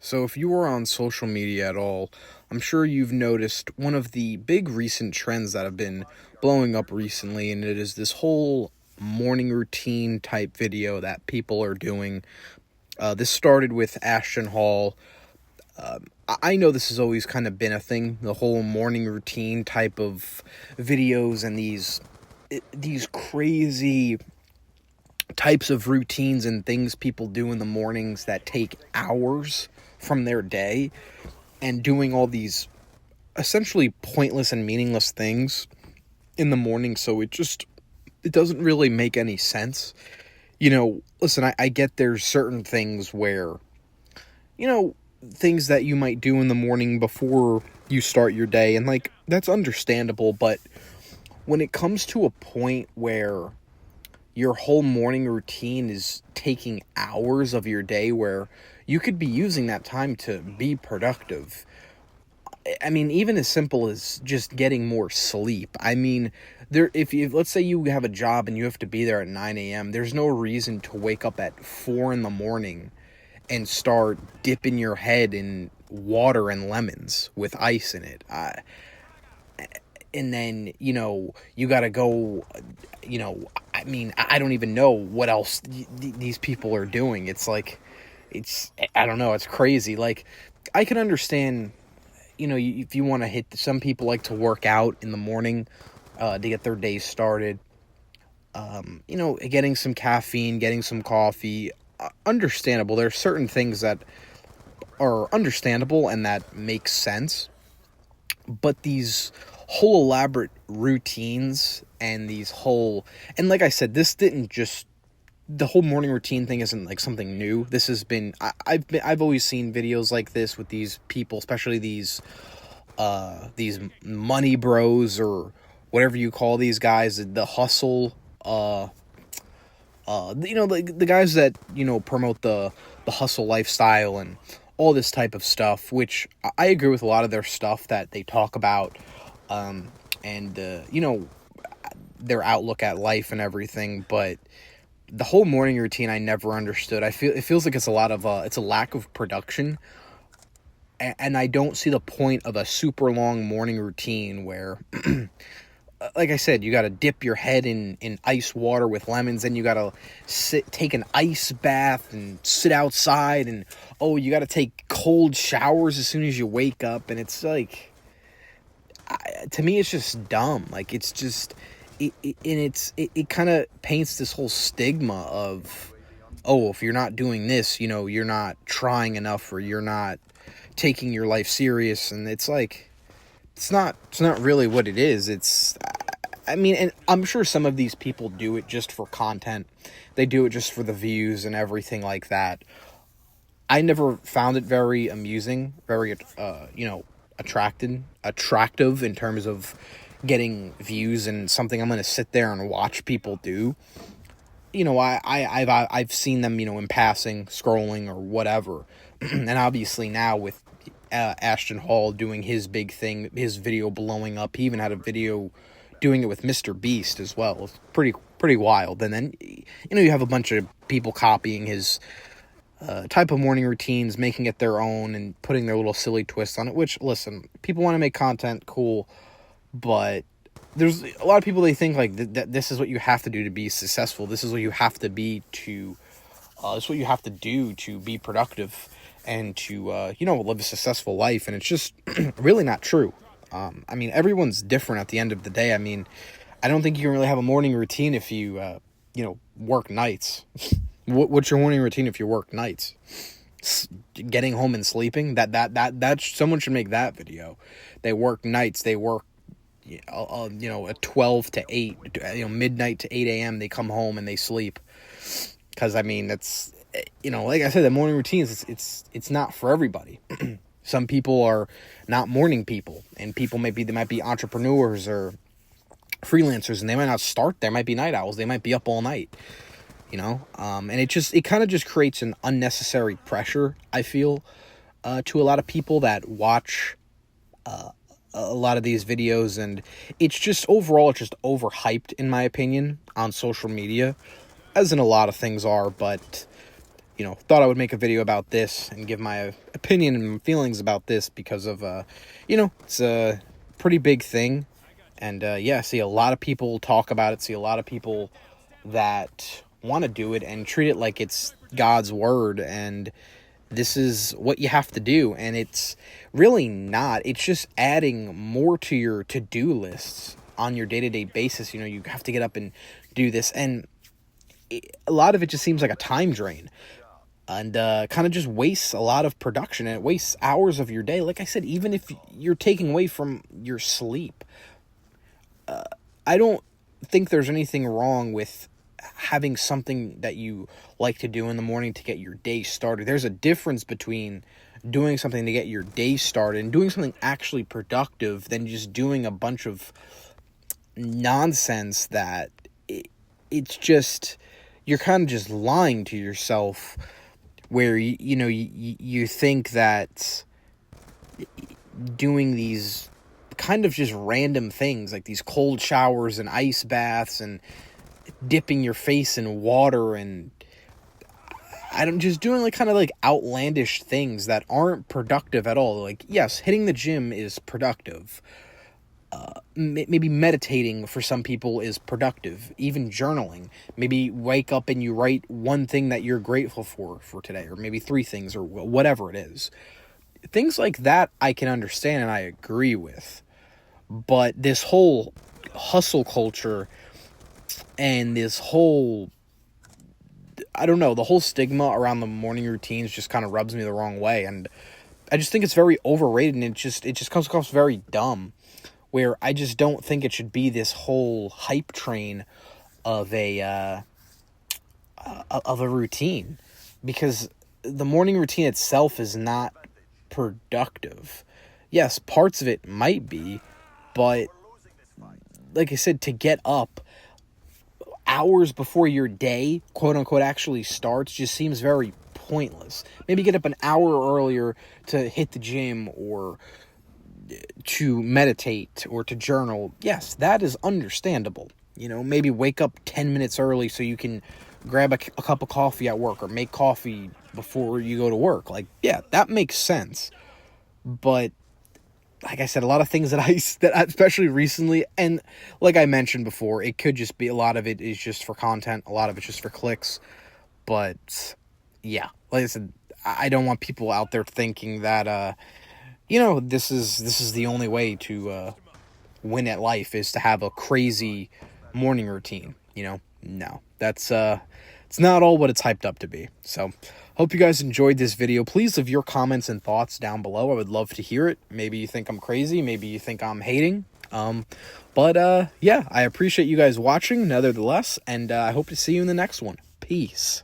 So, if you are on social media at all, I'm sure you've noticed one of the big recent trends that have been blowing up recently, and it is this whole morning routine type video that people are doing. This started with Ashton Hall. I know this has always kind of been a thing, the whole morning routine type of videos and these crazy types of routines and things people do in the mornings that take hours from their day, and doing all these essentially pointless and meaningless things in the morning. So it doesn't really make any sense. Listen, I get there's certain things where, things that you might do in the morning before you start your day, and like that's understandable. But when it comes to a point where your whole morning routine is taking hours of your day, where you could be using that time to be productive. I mean, even as simple as just getting more sleep. I mean, if you, let's say you have a job and you have to be there at 9 a.m., there's no reason to wake up at 4 in the morning and start dipping your head in water and lemons with ice in it. And then, you got to go, I mean, I don't even know what else these people are doing. It's like, I don't know, it's crazy. Like, I can understand, if you want to some people like to work out in the morning to get their day started. Getting some caffeine, getting some coffee, understandable. There are certain things that are understandable and that make sense. But these whole elaborate routines and and like I said, the whole morning routine thing isn't like something new. This has been, I've always seen videos like this with these people, especially these money bros, or whatever you call these guys, the hustle, the guys that, promote the hustle lifestyle and all this type of stuff, which I agree with a lot of their stuff that they talk about, and their outlook at life and everything. But the whole morning routine, I never understood. It feels like it's it's a lack of production, and I don't see the point of a super long morning routine where, like I said, you got to dip your head in ice water with lemons, and you got to take an ice bath and sit outside, and you got to take cold showers as soon as you wake up. And it's like, to me, it's just dumb. Like, it's just, it kind of paints this whole stigma of, if you're not doing this, you're not trying enough, or you're not taking your life serious. And it's like, it's not really what it is. I mean, and I'm sure some of these people do it just for content. They do it just for the views and everything like that. I never found it very amusing, very, attractive in terms of getting views and something I'm going to sit there and watch people do. I've seen them, in passing, scrolling or whatever. And obviously now with Ashton Hall doing his big thing, his video blowing up. He even had a video doing it with Mr. Beast as well. It's pretty wild. And then, you have a bunch of people copying his type of morning routines, making it their own and putting their little silly twist on it, which, listen, people want to make content, cool, but there's a lot of people, they think like that this is what you have to do to be successful. This is what you have to be to, this is what you have to do to be productive and to, live a successful life. And it's just really not true. I mean, everyone's different at the end of the day. I mean, I don't think you can really have a morning routine if you, work nights. What's your morning routine if you work nights? Getting home and sleeping? That someone should make that video. They work nights. They work, at 12 to 8, midnight to 8 a.m. They come home and they sleep. Because, I mean, that's, like I said, the morning routines, it's not for everybody. Some people are not morning people, and they might be entrepreneurs or freelancers, and they might not start. They might be night owls. They might be up all night. And it kind of just creates an unnecessary pressure, I feel, to a lot of people that watch a lot of these videos, and it's just overhyped, in my opinion, on social media, as in a lot of things are. But thought I would make a video about this and give my opinion and feelings about this because of, it's a pretty big thing. And, yeah, see a lot of people talk about it, see a lot of people that want to do it and treat it like it's God's word, and this is what you have to do, and it's really not. It's just adding more to your to-do lists on your day-to-day basis. You have to get up and do this, and a lot of it just seems like a time drain, and kind of just wastes a lot of production, and it wastes hours of your day. Like I said, even if you're taking away from your sleep, I don't think there's anything wrong with having something that you like to do in the morning to get your day started. There's a difference between doing something to get your day started and doing something actually productive than just doing a bunch of nonsense that it's just, you're kind of just lying to yourself, where you think that doing these kind of just random things like these cold showers and ice baths and dipping your face in water and just doing like kind of like outlandish things that aren't productive at all. Like, yes, hitting the gym is productive. Maybe meditating for some people is productive. Even journaling. Maybe wake up and you write one thing that you're grateful for today, or maybe 3 things, or whatever it is. Things like that I can understand and I agree with. But this whole hustle culture and this whole, I don't know, the whole stigma around the morning routines just kind of rubs me the wrong way, and I just think it's very overrated, and it just comes across very dumb, where I just don't think it should be this whole hype train of a routine, because the morning routine itself is not productive. Yes, parts of it might be, but like I said, to get up hours before your day, quote unquote, actually starts just seems very pointless. Maybe get up an hour earlier to hit the gym, or to meditate, or to journal. Yes, that is understandable. Maybe wake up 10 minutes early so you can grab a cup of coffee at work, or make coffee before you go to work. Like, yeah, that makes sense. But like I said, a lot of things that I especially recently, and like I mentioned before, it could just be, a lot of it is just for content, a lot of it's just for clicks. But yeah, like I said, I don't want people out there thinking that this is the only way to win at life, is to have a crazy morning routine. No, that's it's not all what it's hyped up to be. So hope you guys enjoyed this video. Please leave your comments and thoughts down below. I would love to hear it. Maybe you think I'm crazy. Maybe you think I'm hating. But yeah, I appreciate you guys watching nevertheless. And I hope to see you in the next one. Peace.